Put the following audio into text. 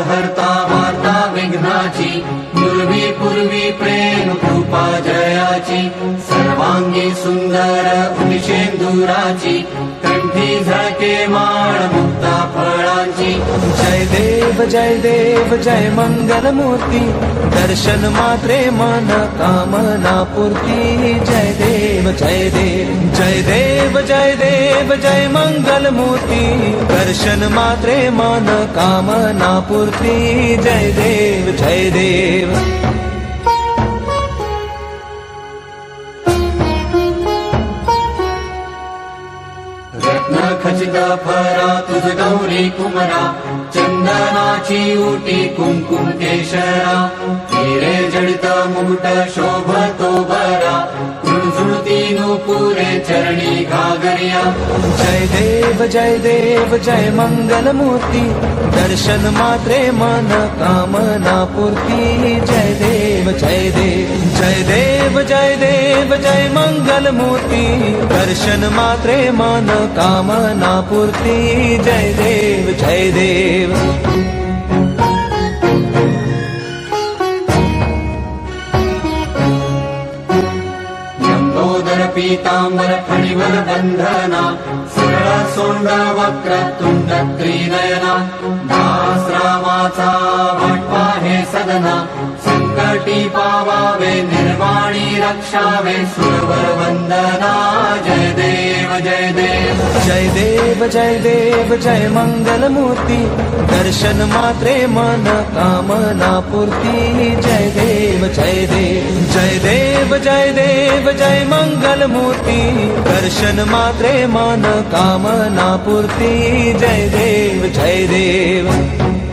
हरता वार्ता विघ्नाची, पूर्वी पूर्वी प्रेम कृपा जयाची, सर्वांगी सुंदर उदिशेंदुराची, कंठी झळके माळ मुक्ता फळांची। जय देव जय मंगल मूर्ती, दर्शन मात्रे मन कामना पूर्ती। जय देव जय देव जय मंगल मूर्ती, दर्शन मात्रे मन कामना पूर्ती। जय देव जय देव। रत्न खचित फरा तुझ गौरी कुमरा, चंदनाची उटी कुंकुम केशरा, हिरे जडित मुकुट शोभतो बरा, झुळझुळती नूपुरे चरणी घागरिया। जय देव जय मंगल मूर्ती, दर्शन मात्रे मन कामना पूर्ती। जय देव जय मंगल मूर्ती, दर्शन मात्रे मन कामना पूर्ती। जय देव जय देव। लंबोदर पीतांबर फणिवर बंधना, सरळ सोंड वक्र तुंड त्रिनयना, दास रामाचा वाटपा हे सदना, संकटी पावावे निर्वाणी रक्षावे सुरवर वंदना। जय देव जय देव जय मंगल मूर्ती, दर्शन मात्रे मन कामना पूर्ती। जय देव जय मंगल मूर्ती, दर्शन मात्रे मन कामना पूर्ती। जय देव जय देव।